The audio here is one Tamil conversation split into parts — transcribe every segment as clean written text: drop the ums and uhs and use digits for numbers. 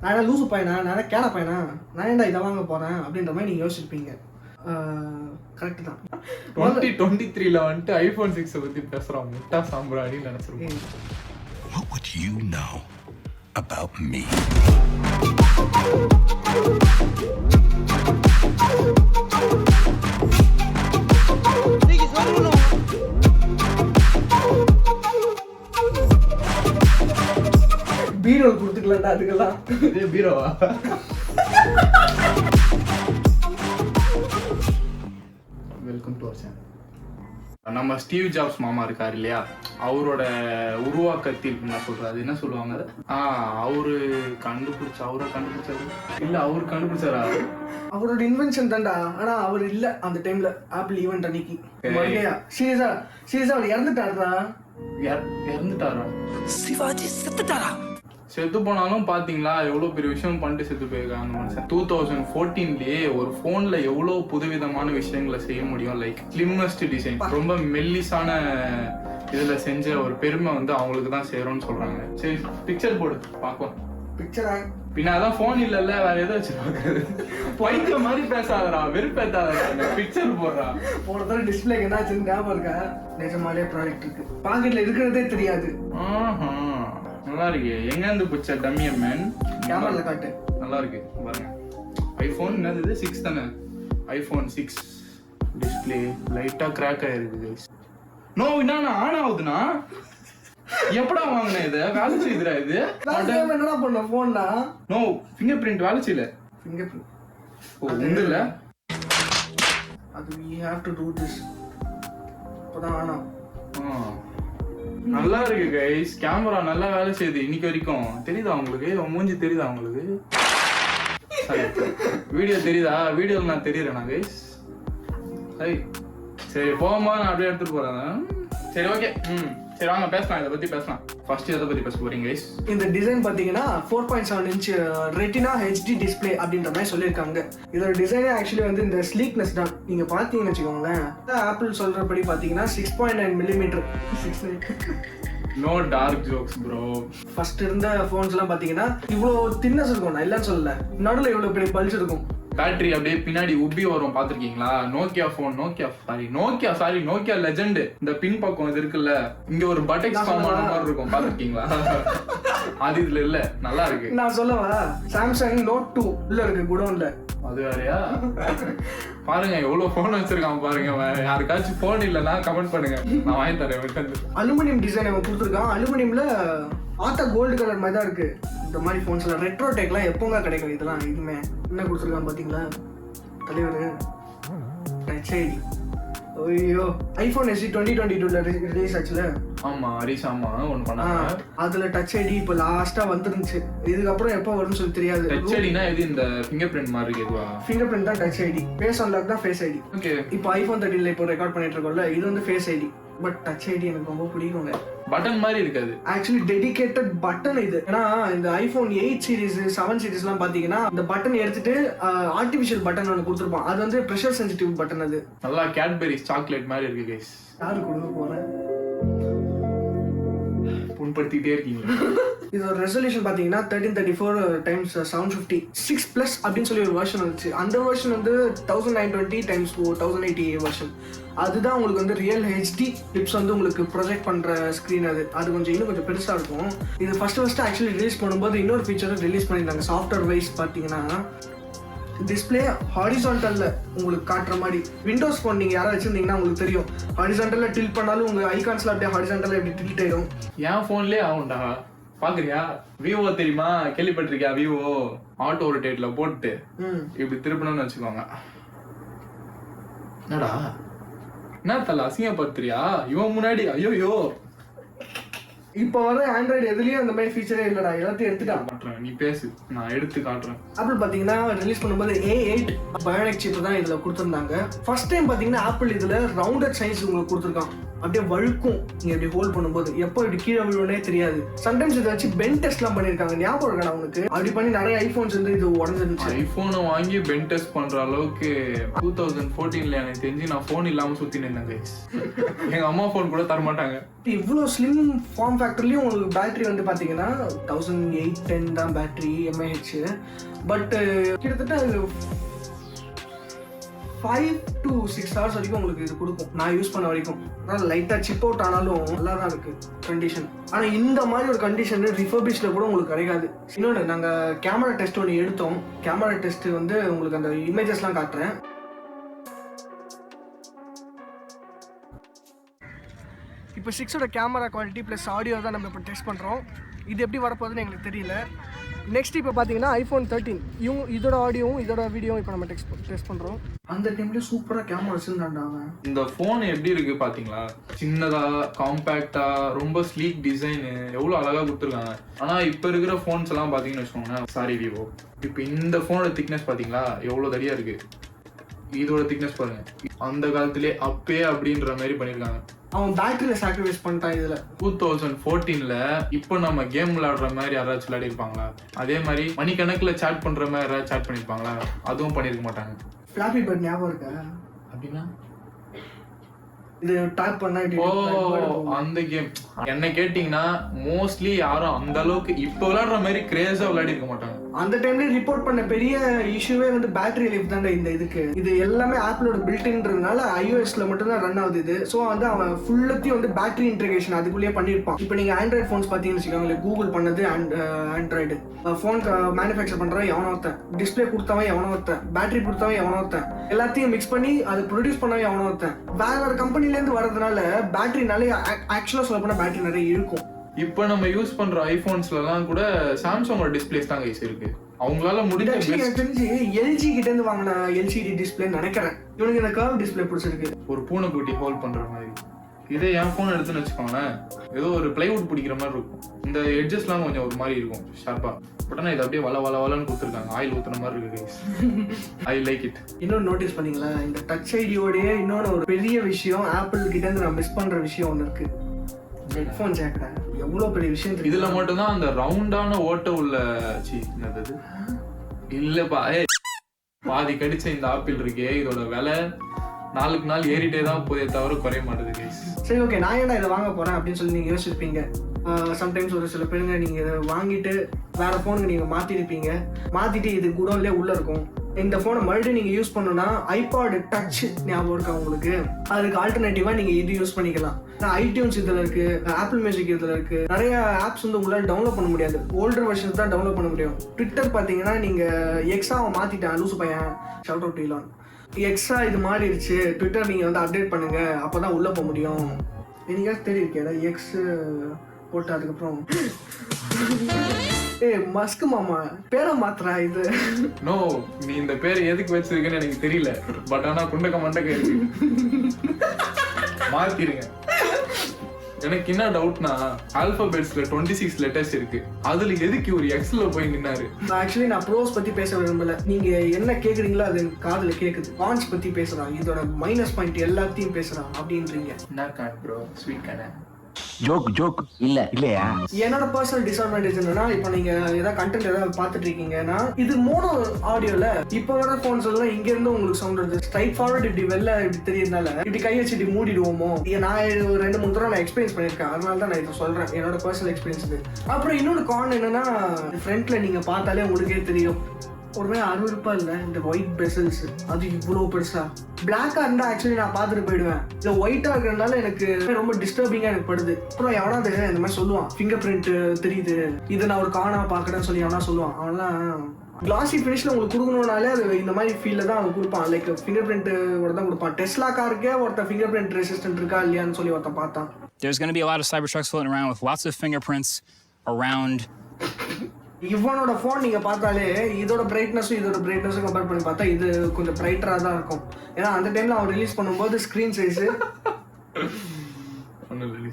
நான் என்ன லூசு பையனா, நான் என்ன கேன பையனா, நான் ஏன்டா இதை வாங்க போகிறேன் அப்படின்ற மாதிரி நீங்கள் யோசிச்சிருப்பீங்க. கரெக்டு தான். 2023ல வந்துட்டு ஐஃபோன் 6 பற்றி பேசுகிறோம். முட்டா சாம்பிராணின்னு நினச்சிருக்கேன். What would you know about me? பீரோ கொடுத்துக்கலாம்டா அதுக்கெல்லாம். இதே பீரோவா? Welcome to our channel. நம்ம ஸ்டீவ் ஜாப்ஸ் மாமா இருக்காரு இல்லையா, அவரோட உருவாக்கத்தில் என்ன சொல்லுவாங்க, அவரு கண்டுபிடிச்சாரு இல்ல அவரு கண்டுபிடிச்சாரா? அவரோட இன்வென்ஷன் தான்டா. ஆனா அவர் இல்ல அந்த டைம்ல ஆப்பிள் ஈவென்ட் அன்னைக்கு. சீரியஸா அவர் இறந்துட்டாரா? சிவாஜி செத்துட்டாரா? செத்து போனாலும் பாத்தீங்களா எவ்வளவு பெரிய விஷயம் பண்ணிட்டு செத்து போயிருக்காங்க மனுஷன். 2014லயே ஒரு போன்ல எவ்வளவு புதுவிதமான விஷயங்களை செய்ய முடியும். லைக் ஸ்லிம்மஸ்ட் டிசைன், ரொம்ப மெல்லிசான இதுல செஞ்ச ஒரு பெருமை வந்து அவங்களுக்கு தான் சேரும்னு சொல்றாங்க. சரி பிக்சர் போடு பாப்போம். பிக்சரா? பின்ன அதான் போன் இல்லல்ல, வேற எதை வச்சு பாக்குறது? பைத்திய மாதிரி பேசாதடா, வெறுப்பேத்தாதடா, பிக்சர் போடுறா. போன தடவை டிஸ்பிளேக்கு என்னாச்சுன்னு ஞாபகம் இருக்கா? நிஜமாலே ப்ராடக்ட் இருக்கு, பாக்கெட்ல இருக்கிறதே தெரியாது. நல்லா இருக்கு. எங்க இருந்து பிடிச்ச டம்மி மேன்? கேமரால காட்டு. நல்லா இருக்கு பாருங்க. ஐபோன் என்னது 6 தானே? ஐபோன் 6 டிஸ்பிளே லைட்டா கிராக் ஆயிருக்கு गाइस. நோ என்னன்னா ஆன் ஆகுதுனா? எப்படா வாங்குனே இத? வேலை செய்யுதுடா இது. என்னடா பண்ண போன்ல? நோ ஃபிங்கர் பிரிண்ட் வேலை செய்யல. ஃபிங்கர் பிரிண்ட் ஒண்ணு இல்ல. அது we have to do this. அப்பதான் ஆனா நல்லா இருக்கு गाइस. கேமரா நல்லா வேலை செய்யுது இன்னைக்கு வரைக்கும். தெரியுதா உங்களுக்கு? மூஞ்சி தெரியுதா உங்களுக்கு? வீடியோ தெரியுதா? வீடியோல நான் தெரியறேனா गाइस? சரி போமா, நான் அப்படியே எடுத்துட்டு போறேன். சரி ஓகே. சரி வாங்க பேசலாம், இதை பத்தி பேசலாம். ஃபர்ஸ்ட் எதை பத்தி பேச போறீங்க गाइस? இந்த டிசைன் பாத்தீங்கன்னா 4.7 இன்ச் ரெட்டினா ஹெச்டி டிஸ்பிளே அப்படின்ற மாதிரி சொல்லியிருக்காங்க. இதோட டிசைனே ஆக்சுவலி வந்து இந்த ஸ்லீக்னஸ் தான். நீங்க பாத்தீங்கன்னு வச்சுக்கோங்களேன், ஆப்பிள் சொல்றபடி பாத்தீங்கன்னா 6.9 millimetre. No dark jokes bro. First இருந்த போன்ஸ் எல்லாம் பாத்தீங்கன்னா இவ்வளவு தின்னஸ் இருக்கும், நான் இல்லன்னு சொல்லல, நடுவில் இவ்வளவு பெரிய பல்ஸ் இருக்கும். பேட்டரி அப்படியே பின்னாடி உப்பி வரும், பாத்திருக்கீங்களா? Nokia legend. இந்த பின் பக்கம் இது இருக்குல்ல, இங்க ஒரு பட்டெக்ஸ் ஃபார்ம் ஆன மாதிரி இருக்கும், பாத்திருக்கீங்களா? அது இதுல இல்ல. நல்லா இருக்கு. நான் சொல்லவா, சாம்சங் நோட் 2 உள்ள இருக்கு குடோன்ல. அது வேறையா? பாருங்க எவ்வளவு போன் வச்சிருக்கான் பாருங்க. யாருக்காச்சும் போன் இல்லன்னா கமெண்ட் பண்ணுங்க, நான் வாங்கி தரேன். அலுமினியம் டிசைன் அவன் கொடுத்துருக்கான். அலுமினியம்ல பார்த்தா கோல்டு கலர் மாதிரி தான் இருக்கு. இந்த மாதிரி போன்ஸ்ல ரெட்ரோ டெக்லாம் எப்போங்க கிடைக்கும்? இதெல்லாம் இதுமே என்ன கொடுத்துருக்கான் பாத்தீங்களா தலைவர்? Touch ID. ஐயோ, ஐபோன் SE 2022ல ரிலீஸ் ஆச்சுல. ஆமா ஹரிஷ், ஆமா ஒன்னு பண்ணாங்க. அதுல டச் ஐடி இப்ப லாஸ்டா வந்துருந்துச்சு. இதுக்கப்புறம் எப்போ வரும்னு சொல்லி தெரியாது. டச் ஐடினா இது இந்த ஃபிங்கர் பிரிண்ட் மாதிரி இருக்குவா? ஃபிங்கர் பிரிண்ட் தான் டச் ஐடி, ஃபேஸ் அன்லாக் தான் ஃபேஸ் ஐடி. ஓகே. இப்போ ஐபோன் 13ல இப்போ ரெக்கார்ட் பண்ணிட்டு இருக்கோம்ல, இது வந்து face ID. But touch ID எனக்கு ரொம்ப பிடிக்குங்க. பட்டன் மாதிரி இருக்காது, ஆக்சுவலி டெடிகேட்டட் பட்டன் இது. ஏன்னா இந்த ஐபோன் 8 சீரிஸ் 7 சீரிஸ்லாம் பாத்தீங்கன்னா இந்த பட்டன் எடுத்துட்டு ஆர்டிஃபிஷியல் பட்டன் ஒன்று கொடுத்துருப்பான். அது வந்து ப்ரெஷர் சென்சிட்டிவ் பட்டன். அது நல்லா கேட்பரி சாக்லேட் மாதிரி இருக்கு गाइस. யாரு கொடுக்க போறேன்? புண்படுத்திட்டே இருக்கீங்க. இதோட ரெசல்யூஷன் பாத்தீங்கன்னா 1334 × 750 6+ அப்படின்னு சொல்லி ஒரு வெர்ஷன் வந்துச்சு. அந்த வெர்ஷன் வந்து 1920 × 1080 வெர்ஷன். அதுதான் உங்களுக்கு வந்து ரியல் ஹெச்டி கிளிப்ஸ் வந்து உங்களுக்கு ப்ரொஜெக்ட் பண்ற ஸ்கிரீன். அது கொஞ்சம் இன்னும் கொஞ்சம் பெருசா இருக்கும். இது ஃபர்ஸ்ட் ஆக்சுவலி ரிலீஸ் பண்ணும்போது இன்னொரு ஃபீச்சரும் ரிலீஸ் பண்ணியிருந்தாங்க. சாஃப்ட்வேர் வைஸ் பாத்தீங்கன்னா டிஸ்பிளே ஹாரிசான்டல்ல உங்களுக்கு காட்டுற மாதிரி. விண்டோஸ் ஃபோன் நீங்க யாராவது வச்சிருந்தீங்கன்னா உங்களுக்கு தெரியும், ஹாரிசான்டல்ல டில்ட் பண்ணாலும் உங்க ஐகான்ஸ்ல அப்படியே ஹாரிசான்டல்ல எப்படி டில்ட் ஆயிடும். என் போன்லயே ஆகும்டா. பாக்குறியா? விவோ தெரியுமா? கேள்விப்பட்டிருக்கியா? விவோ ஆட்டோ ரொட்டேட்ல போட்டு இப்படி திருப்பணும்னு வச்சுக்கோங்க. என்னடா என்ன தல அசிங்கப்படுத்துறியா இவன் முன்னாடி? ஐயோ, இப்போ வர ஆண்ட்ராய்டு எதுலயும் அந்த மாதிரி ஃபீச்சரே இல்லடா, எல்லாத்தையும் எடுத்துட்டான். நீ பேசு, நான் எடுத்து காட்டுறேன். ஆப்பிள் பாத்தீங்கன்னா ரிலீஸ் பண்ணும்போது A8 பயோனிக் சிப் தான் இதுல கொடுத்திருந்தாங்க. ஃபர்ஸ்ட் டைம் பாத்தீங்கன்னா ஆப்பிள் இதுல ரவுண்டட் சைஸ் உங்களுக்கு கொடுத்துருக்கான். அப்படியே வழுக்கும் நீங்க அப்படி ஹோல்ட் பண்ணும்போது. எப்போ இப்படி கீழே விழுவனே தெரியாது. சம்டைம்ஸ் இதை வச்சு பென் டெஸ்ட்லாம் பண்ணியிருக்காங்க, ஞாபகம் இருக்கா உங்களுக்கு? அப்படி பண்ணி நிறைய ஐபோன்ஸ் வந்து இது உடஞ்சிருந்துச்சு. ஐபோனை வாங்கி பென் டெஸ்ட் பண்ற அளவுக்கு 2014ல எனக்கு தெரிஞ்சு நான் போன் இல்லாம சுத்தி நின்னேன் கைஸ். எங்க அம்மா போன் கூட தர மாட்டாங்க. இவ்வளோ ஸ்லிம் ஃபார்ம் ஃபேக்டர்லயும் உங்களுக்கு பேட்டரி வந்து பாத்தீங்கன்னா 1810 தான் பேட்டரி எம்ஏஹெச். பட் கிட்டத்தட்ட 5 to 6 hours வரைக்கும் உங்களுக்கு இது கொடுக்கும், நான் யூஸ் பண்ண வரைக்கும். அதனால லைட்டா சிப் அவுட் ஆனாலும் நல்லா தான் இருக்கு கண்டிஷன். ஆனா இந்த மாதிரி ஒரு கண்டிஷன் ரிஃபர்பிஷ்ல கூட உங்களுக்கு கிடைக்காது. இன்னொன்று, நாங்க கேமரா டெஸ்ட் ஒன்று எடுத்தோம். கேமரா டெஸ்ட் வந்து உங்களுக்கு அந்த இமேஜஸ்லாம் காட்டுறேன். இப்போ 6ஓட கேமரா குவாலிட்டி ப்ளஸ் ஆடியோ தான் நம்ம இப்போ டெஸ்ட் பண்ணுறோம். இது எப்படி வரப்போகுதுன்னு எங்களுக்கு தெரியல. நெக்ஸ்ட் இப்போ பார்த்தீங்கன்னா ஐஃபோன் 13 இதோட ஆடியோவும் இதோட வீடியோவும் இப்போ நம்ம டெஸ்ட் பண்ணுறோம். அந்த டைம்லேயே சூப்பராக கேமரா வச்சுருந்தாண்டாங்க. இந்த ஃபோன் எப்படி இருக்கு பார்த்தீங்களா? சின்னதா, காம்பேக்டா, ரொம்ப ஸ்லீக் டிசைனு, எவ்வளோ அழகாக கொடுத்துருக்காங்க. ஆனால் இப்போ இருக்கிற ஃபோன்ஸ் எல்லாம் பார்த்தீங்கன்னு வச்சுக்கோங்களேன், சாரி விவோ, இப்போ இந்த ஃபோனோட திக்னஸ் பார்த்தீங்களா எவ்வளோ தடியாக இருக்கு. இதோட திக்னஸ் பாருங்க, அந்த காலத்திலே அப்பே அப்படின்ற மாதிரி பண்ணியிருக்காங்க. அவன் பேட்டரியில சாக்ரிஃபைஸ் பண்ணிட்டான் இதுல. 2014ல இப்போ நம்ம கேம் விளையாடுற மாதிரி யாராச்சும் விளையாடி இருப்பாங்களா? அதே மாதிரி மணிக்கணக்கில் சாட் பண்ற மாதிரி யாராவது சாட் பண்ணிருப்பாங்களா? அதுவும் பண்ணிருக்க மாட்டாங்க. ஃபிளாப்பி பர்ட் ஞாபகம் இருக்கா? அப்படின்னா இது டாப் பண்ணா அந்த கேம் என்ன கேட்டீங்கன்னா மோஸ்ட்லி யாரும் அந்த அளவுக்கு இப்போ விளையாடுற மாதிரி கிரேஸா விளையாடி இருக்க மாட்டாங்க. அந்த டைம்ல ரிப்போர்ட் பண்ண பெரிய இஷ்யூவே வந்து பேட்டரி லைஃப் தானே. இந்த இதுக்கு இது எல்லாமே ஆப்பிளோட பில்ட்ன்றதுனால iOSல மட்டும் தான் ரன் ஆகுது இது. ஸோ வந்து அவன் ஃபுல்லத்தையும் வந்து பேட்டரி இன்டகிரேஷன் அதுக்குள்ளேயே பண்ணியிருப்பான். இப்போ நீங்க ஆண்ட்ராய்டு ஃபோன்ஸ் பார்த்தீங்கன்னு வச்சுக்கோங்களேன், கூகுள் பண்ணது ஆண்ட்ராய்டு ஃபோன் மேனுஃபேக்சர் பண்றவன் எவனோ ஒருத்தன், டிஸ்பிளே கொடுத்தவன் எவனோ ஒருத்தன், பேட்டரி கொடுத்தவன் எவனோ ஒருத்தன், எல்லாத்தையும் மிக்ஸ் பண்ணி அதை ப்ரொடியூஸ் பண்ணவன் எவனோ ஒருத்தன். வேற வேற கம்பெனிலேருந்து வரதுனால பேட்டரி நிறைய ஆக்சுவலாக சொல்ல போனால் பேட்டரி நிறைய இருக்கும். இப்போ நம்ம யூஸ் பண்ற ஐபோன்ஸ்லாம் கூட சாம்சங்கோட டிஸ்பிளேஸ் தான் கைஸ் இருக்கு. அவங்களால முடிஞ்ச எனக்கு தெரிஞ்சு எல்ஜி கிட்ட இருந்து வாங்கின எல்சிடி டிஸ்பிளே நினைக்கிறேன். இவனுக்கு இந்த கர்வ் டிஸ்பிளே பிடிச்சிருக்கு, ஒரு பூனைக்குட்டி ஹோல்ட் பண்ற மாதிரி. இதே என் போன் எடுத்துன்னு வச்சுக்கோங்களேன், ஏதோ ஒரு பிளைவுட் பிடிக்கிற மாதிரி இருக்கும். இந்த எட்ஜஸ்லாம் கொஞ்சம் ஒரு மாதிரி இருக்கும் ஷார்ப்பா. பட் ஆனால் இது அப்படியே வளன்னு கொடுத்துருக்காங்க, ஆயில் ஊத்துற மாதிரி இருக்கு கைஸ். I like it. இன்னொன்று நோட்டீஸ் பண்ணீங்களா, இந்த டச் ஐடியோடைய இன்னொன்று ஒரு பெரிய விஷயம் ஆப்பிள் கிட்ட இருந்து நான் மிஸ் பண்ற விஷயம் ஒன்று இருக்கு. ஹெட்ஃபோன் ஜாக்டா எவ்வளோ பெரிய விஷயம். இதுல மட்டும்தான் அந்த ரவுண்டான ஓட்ட உள்ள என்னது இல்லப்பா பாதி கடிச்ச இந்த ஆப்பிள் இருக்கே, இதோட விலை நாளுக்கு நாள் ஏறிட்டே தான் போதே தவிர குறைய மாட்டேது கைஸ். சரி, ஓகே, நான் ஏன்டா இதை வாங்க போறேன் அப்படின்னு சொல்லி நீங்க யோசிச்சிருப்பீங்க. சம்டைம்ஸ் ஒரு சில பேருங்க நீங்க இதை வாங்கிட்டு வேற போனுக்கு நீங்க மாத்திருப்பீங்க. மாத்திட்டு இது குடோன்லேயே உள்ள இருக்கும். இந்த போனை மறுபடியும் நீங்க யூஸ் பண்ணணும்னா ஐபாட் டச் ஞாபகம் இருக்கா உங்களுக்கு? அதுக்கு ஆல்டர்னேட்டிவா நீங்க இது யூஸ் பண்ணிக்கலாம். ஐடியூன்ஸ் இதுல இருக்கு, ஆப்பிள் மியூசிக் இதுல இருக்கு. நிறைய ஆப்ஸ் வந்து உங்களால டவுன்லோட் பண்ண முடியாது, ஓல்டர் வெர்ஷன்ஸ் தான் டவுன்லோட் பண்ண முடியும். ட்விட்டர் பாத்தீங்கன்னா நீங்க எக்ஸாவை மாத்திட்டேன், லூசு பையன், ஷவுட் அவுட் ஈலான். எக்ஸா இது மாறிடுச்சு, ட்விட்டர் நீங்க வந்து அப்டேட் பண்ணுங்க, அப்பதான் உள்ள போக முடியும். என்னைக்காச்சும் தெரியிருக்கேடா எக்ஸ் போட்டு அதுக்கப்புறம் மஸ்க் மாமா பேரை மாத்திரா இது. நோ, நீ இந்த பேரை எதுக்கு வச்சிருக்கேன்னு எனக்கு தெரியல. பட் ஆனா குண்டக்க மண்டக்க இருக்கு, மாத்திருங்க. எனக்கு என்ன டவுட்னா, ஆல்பபெட்ஸ்ல 26 லெட்டர்ஸ் இருக்கு, அதுல எதுக்கு ஒரு எக்ஸ்ல போய் நின்னாரு? ஆக்சுவலி நான் ப்ரோஸ் பத்தி பேச விரும்பல. நீங்க என்ன கேக்குறீங்களோ அது காதுல கேக்குது. கான்ஸ் பத்தி பேசுறான், இதோட மைனஸ் பாயிண்ட் எல்லாத்தையும் பேசுறான் அப்படின்றீங்க. என்ன காட் ப்ரோ, ஸ்வீட் கடை ஜோக் இல்லையா? என்னோட பர்சனல் டிஸ்அட்வான்டேஜ் என்னன்னா, இப்போ நீங்க ஏதாவது கண்டென்ட் ஏதாவது பார்த்துட்டு இருக்கீங்கன்னா, இது மோனோ ஆடியோல இப்போ வர போன்ஸ் எல்லாம் இங்க இருந்து உங்களுக்கு சவுண்ட் வருது. ஸ்ட்ரைட் ஃபார்வர்ட் இப்படி வெளில இப்படி தெரியறதுனால இப்படி கை வச்சு இப்படி மூடிடுவோமோ. நான் 2-3 தடவை நான் எக்ஸ்பீரியன்ஸ் பண்ணிருக்கேன், அதனால தான் நான் இதை சொல்றேன், என்னோட பர்சனல் எக்ஸ்பீரியன்ஸ் இது. அப்புறம் இன்னொரு கான் என்னன்னா, ஃப்ரண்ட்ல நீங்க பார்த்தாலே உங்களுக்கே தெரியும், ஒருவே அருவருப்பா இல்லை இந்த ஒயிட் பெசல்ஸ். அது இவ்வளோ பெருசா பிளாக்கா இருந்தா ஆக்சுவலி நான் பார்த்துட்டு போயிடுவேன். இல்லை ஒயிட்டா இருக்கிறதுனால எனக்கு ரொம்ப டிஸ்டர்பிங்கா எனக்கு படுது. அப்புறம் எவனாவது இந்த மாதிரி சொல்லுவான், ஃபிங்கர் பிரிண்ட் தெரியுது, இதை நான் ஒரு காணா பாக்குறேன்னு சொல்லி எவனா சொல்லுவான். அவன்லாம் கிளாசி ஃபினிஷ்ல உங்களுக்கு கொடுக்கணும்னாலே அது இந்த மாதிரி ஃபீல்ல தான் அவன் கொடுப்பான். லைக் ஃபிங்கர் பிரிண்டோட தான் கொடுப்பான். டெஸ்லா காருக்கே ஒருத்தன் ஃபிங்கர் பிரிண்ட் ரெசிஸ்டன்ட் இருக்கா இல்லையான்னு சொல்லி ஒருத்தன் பார்த்தான். There's going to be a lot of Cybertrucks floating around with lots of fingerprints around. இவனோட ஃபோன் நீங்க பார்த்தாலே இதோட பிரைட்னஸும் கம்பேர் பண்ணி பார்த்தா இது கொஞ்சம் பிரைட்டரா தான் இருக்கும். ஏன்னா அந்த டைம்ல அவன் ரிலீஸ் பண்ணும்போது ஸ்கிரீன் சைஸ்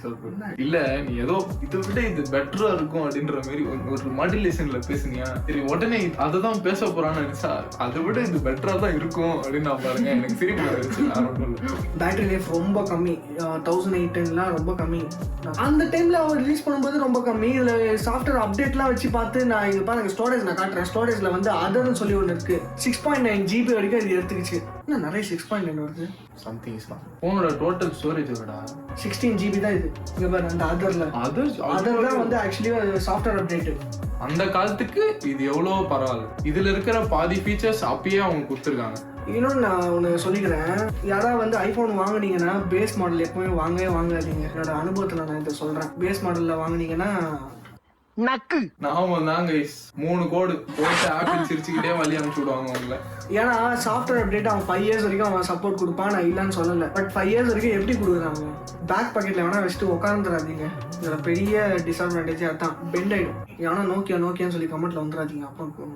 சொல்றேன். இல்ல நீ ஏதோ இதை விட இது பெட்டரா இருக்கும் அப்படின்ற மாதிரி ஒரு மாடுலேஷன்ல பேசுனியா, சரி உடனே அததான் பேச போறான்னு நினைச்சா அதை விட இது பெட்டரா தான் இருக்கும் அப்படின்னு நான் பாருங்க எனக்கு சிரிப்பு வந்துருச்சு. பேட்டரி லைஃப் ரொம்ப கம்மி, 1008 ரொம்ப கம்மி. அந்த டைம்ல அவர் ரிலீஸ் பண்ணும்போது ரொம்ப கம்மி. இதுல சாஃப்ட்வேர் அப்டேட்லாம் வச்சு பார்த்து நான் இங்க பாருங்க ஸ்டோரேஜ் நான் காட்டுறேன். ஸ்டோரேஜ்ல வந்து அதர்னு சொல்லி ஒன்று இருக்கு, 6.9 GB வரைக்கும் இது எடுத்துக்கிச்சு. இன்னும் நிறைய 6.9 வருது. சம்திங் இஸ் தான் போனோட டோட்டல் ஸ்டோரேஜ் விட 16 GB தான் இது. இங்க பாரு அந்த அதர் தான் வந்து ஆக்சுவலி சாஃப்ட்வேர் அப்டேட். அந்த காலத்துக்கு இது எவ்வளவு பரவாயில்ல. இதுல இருக்கிற பாதி ஃபீச்சர்ஸ் அப்பயே அவங்க கொடுத்துருக்காங்க. இன்னொன்று நான் ஒன்று சொல்லிக்கிறேன், யாராவது வந்து ஐஃபோன் வாங்குனீங்கன்னா பேஸ் மாடல் எப்பவுமே வாங்காதீங்க. என்னோட அனுபவத்தில் நான் இதை சொல்கிறேன். பேஸ் மாடலில் வாங்குனீங்கன்னா நக்கு நாம தாங்க 3 கோடு போட்டு ஆப்பிள் சிரிச்சுக்கிட்டே வழி அனுப்பிச்சு விடுவாங்க அவங்கள. ஏன்னா சாஃப்ட்வேர் அப்டேட் அவன் 5 years வரைக்கும் அவன் சப்போர்ட் கொடுப்பான், நான் இல்லைன்னு சொல்லலை. பட் 5 years வரைக்கும் எப்படி கொடுக்குறாங்க? பேக் பாக்கெட்டில் வேணா வச்சுட்டு உட்காந்துடாதீங்க. இதில் பெரிய டிஸ்அட்வான்டேஜ் அதான், பெண்ட் ஆகிடும். ஏன்னா நோக்கியான்னு சொல்லி கமெண்ட்ல வந்துடாதீங்க. அப்போ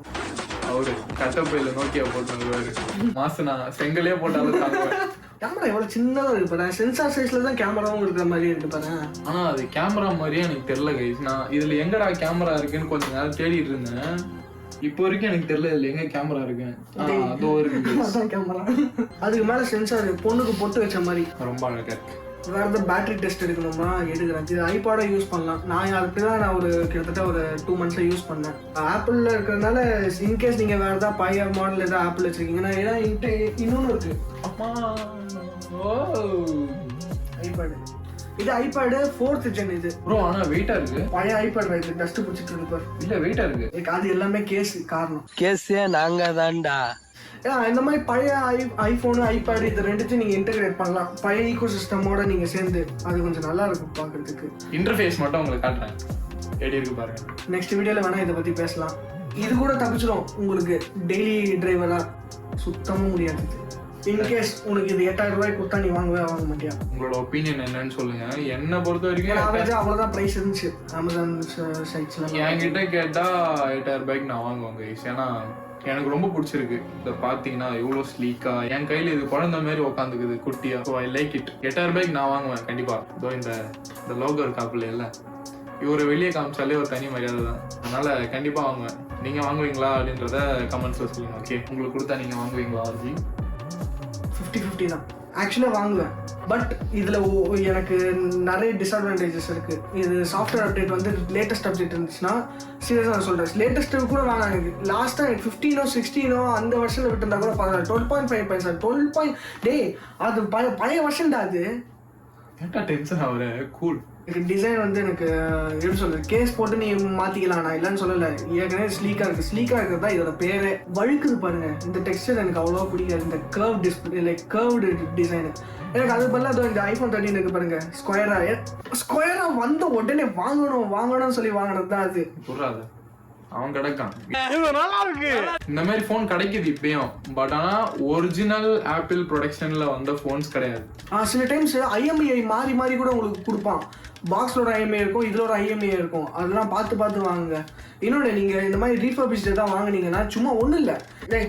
அவரு கட்டப்பையில நோக்கியா போட்டு வருவாரு. மாசம் நான் செங்கலே போட்டாலும் தாங்குவேன். கேமரா எவ்வளோ சின்னதாக இருக்கு பாரு, சென்சார் சைஸில் தான் கேமராவும் இருக்கிற மாதிரி இருக்கு பாரு. ஆனால் அது கேமரா மாதிரியே எனக்கு தெரியல கைஸ். நான் இதில் எங்கடா கேமரா இருக்குன்னு கொஞ்சம் நேரம் தேடிட்டு இருந்தேன். இப்போ வரைக்கும் எனக்கு தெரியல இதில் எங்கே கேமரா இருக்கு. அதோ இருக்கு, அதான் கேமரா. அதுக்கு மேலே சென்சார் பொண்ணுக்கு பொட்டு வச்ச மாதிரி ரொம்ப அழகா இருக்கு. வேறு ஏதாவது பேட்டரி டெஸ்ட் எடுக்கணும்னா எடுக்கிறேன். இது ஐபாடை யூஸ் பண்ணலாம். நான் அப்படிதான் நான் கிட்டத்தட்ட ஒரு 2 months யூஸ் பண்ணேன். ஆப்பிளில் இருக்கிறதுனால இன்கேஸ் நீங்கள் வேறு ஏதாவது பழைய மாடல் ஏதாவது ஆப்பிள் வச்சுருக்கீங்கன்னா, ஏன்னா இன்னொன்று இருக்குது ஐபேடு. இது ஐபேடு 4th gen. இது ப்ரோ ஆனால் வெயிட்டாக இருக்கு. பழைய ஐபேட் இது டஸ்ட் பிடிச்சிட்டு இருப்பார். இல்லை வெயிட்டாக இருக்கு. அது எல்லாமே கேஸ் காரணம். கேஸே நாங்க தான்டா. இந்த மாதிரி பழைய ஐஃபோனு ஐபேடு இது ரெண்டுத்தையும் நீங்கள் இன்டெகிரேட் பண்ணலாம். பழைய ஈகோ சிஸ்டமோட நீங்கள் சேர்ந்து அது கொஞ்சம் நல்லா இருக்கும் பார்க்கறதுக்கு. இன்டர்ஃபேஸ் மட்டும் உங்களுக்கு காட்டுறேன், எப்படி இருக்கு பாருங்க. நெக்ஸ்ட் வீடியோவில் வேணால் இதை பற்றி பேசலாம். இது கூட தப்பிச்சிடும் உங்களுக்கு. டெய்லி டிரைவராக சுத்தமாக முடியாது. இன்கேஸ் உனக்கு இது 8000 ரூபாய் கொடுத்தா நீ வாங்க மாட்டியா? உங்களோட ஒப்பீனியன் என்னன்னு சொல்லுங்க. என்ன பொறுத்த வரைக்கும் அவ்வளோதான் ப்ரைஸ் இருந்துச்சு அமேசான் சைட்ஸ்ல. என்கிட்ட கேட்டா 8000 ரூபாய்க்கு நான் வாங்குவாங்க. ஏன்னா எனக்கு ரொம்ப பிடிச்சிருக்கு. இதை பார்த்தீங்கன்னா எவ்வளோ ஸ்லீக்கா, என் கையில் இது குழந்தை மாதிரி உட்காந்துக்குது குட்டியா. So I like it. 8000 ரூபாய்க்கு நான் வாங்குவேன் கண்டிப்பா. இதோ இந்த லோகோ இருக்காப்புல இல்லை, இவரை வெளியே காமிச்சாலே ஒரு தனி மரியாதை தான். அதனால கண்டிப்பா வாங்குவேன். நீங்க வாங்குவீங்களா அப்படின்றத கமெண்ட்ஸ்ல சொல்லுங்க. ஓகே, உங்களுக்கு கொடுத்தா நீங்க வாங்குவீங்களா? 50-50 தான் ஆக்சுவலாக வாங்குவேன். பட் இதில் எனக்கு நிறைய டிஸ்அட்வான்டேஜஸ் இருக்குது. இது சாஃப்ட்வேர் அப்டேட் வந்து லேட்டஸ்ட் அப்டேட் இருந்துச்சுன்னா சீரியஸாக நான் சொல்கிறேன், லேட்டஸ்ட்டு கூட வாங்க. லாஸ்ட்டாக எனக்கு 15 16 அந்த வருஷத்தில் விட்டுருந்தா கூட பரவாயில்ல. 12.5 12 டே அது பழைய வருஷன்டா. அது டென்ஷன் ஆகுற கூல். டிசைன் வந்து எனக்கு எப்படி சொல்றது, கேஸ் போட்டு நீ மாத்திக்கலாம், நான் இல்லைன்னு சொல்லலை. ஏற்கனவே ஸ்லீக்காக இருக்குது. ஸ்லீக்காக இருக்கிறது தான் இதோட பேரே. வழுக்குது பாருங்க, இந்த டெக்ஸ்டர் எனக்கு அவ்வளோவா பிடிக்காது. இந்த curve display like curved design எனக்கு அது பதிலாக அதோ இந்த ஐஃபோன் 13 இருக்கு பாருங்க, ஸ்கொயரா வந்த உடனே வாங்கணும்னு சொல்லி வாங்கினது தான் அது. புறாது அவன் கிடைக்கான். இந்த மாதிரி போன் கிடைக்குது இப்பயும். பட் ஆனா ஒரிஜினல் ஆப்பிள் ப்ரொடக்ஷன்ல வந்த போன்ஸ் கிடையாது. சில டைம்ஸ் IMEI மாறி கூட உங்களுக்கு கொடுப்பான். பாக்ஸோட IMEI இருக்கும், இதில் ஒரு IMEI இருக்கும். அதெல்லாம் பார்த்து வாங்குங்க. இன்னொன்று, நீங்கள் இந்த மாதிரி ரீஃபர்பிஷ்டு தான் வாங்கினீங்கன்னா சும்மா ஒன்றும் இல்லை,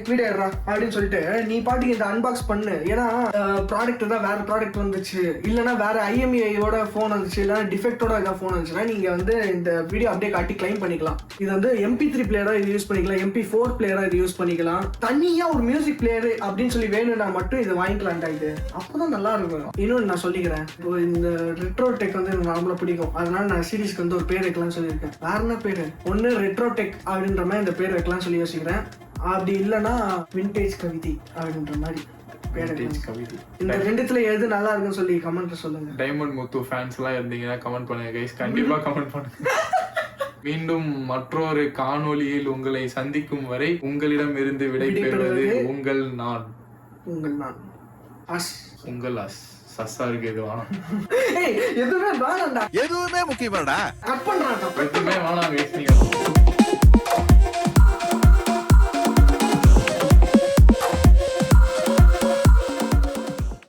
வீடியோடா அப்படின்னு சொல்லிட்டு நீ பாட்டுக்கு இந்த அன்பாக்ஸ் பண்ணு. ஏன்னா ப்ராடக்ட் தான் வேறு ப்ராடக்ட் வந்துச்சு, இல்லைனா வேறு IMEIயோட ஃபோன் வந்துச்சு, இல்லைனா டிஃபெக்டோட ஏதாவது ஃபோன் வந்துச்சுன்னா நீங்கள் வந்து இந்த வீடியோ அப்படியே காட்டி கிளைம் பண்ணிக்கலாம். இது வந்து MP3 பிளேயராக இது யூஸ் பண்ணிக்கலாம், MP4 பிளேயராக இது யூஸ் பண்ணிக்கலாம். தனியாக ஒரு மியூசிக் பிளேயரு அப்படின்னு சொல்லி வேணும்னா மட்டும் இது வாங்கிக்கலாம்டா. இது அப்போ தான் நல்லா இருக்கும். இன்னொன்று நான் சொல்லிக்கிறேன், இந்த ரெட்ரோ டெக் வந்து எனக்கு நார்மலாக பிடிக்கும். அதனால நான் சீரீஸ்க்கு வந்து ஒரு பேர் வைக்கலாம்னு சொல்லியிருக்கேன். வேற என்ன பேர்? ஒன்று ரெட்ரோ டெக் அப்படின்ற மாதிரி இந்த பேர் வைக்கலாம்னு சொல்லி யோசிக்கிறேன். அப்படி இல்லைன்னா விண்டேஜ் கவிதை அப்படின்ற மாதிரி பேர். இந்த ரெண்டுத்துல எது நல்லா இருக்குன்னு சொல்லி கமெண்ட்ல சொல்லுங்க. டைமண்ட் முத்து ஃபேன்ஸ் எல்லாம் இருந்தீங்கன்னா கமெண்ட் பண்ணுங்க கைஸ், கண்டிப்பா கமெண்ட் பண்ணுங்க. மீண்டும் மற்றொரு காணொளியில் உங்களை சந்திக்கும் வரை உங்களிடம் இருந்து விடைபெறுவது உங்கள் நான் சஸ்ஸா இருக்கு. எதுவுமே வேணாம்டா, எதுவுமே முக்கியமாடா. கட் பண்றான், எதுவுமே வேணாம்.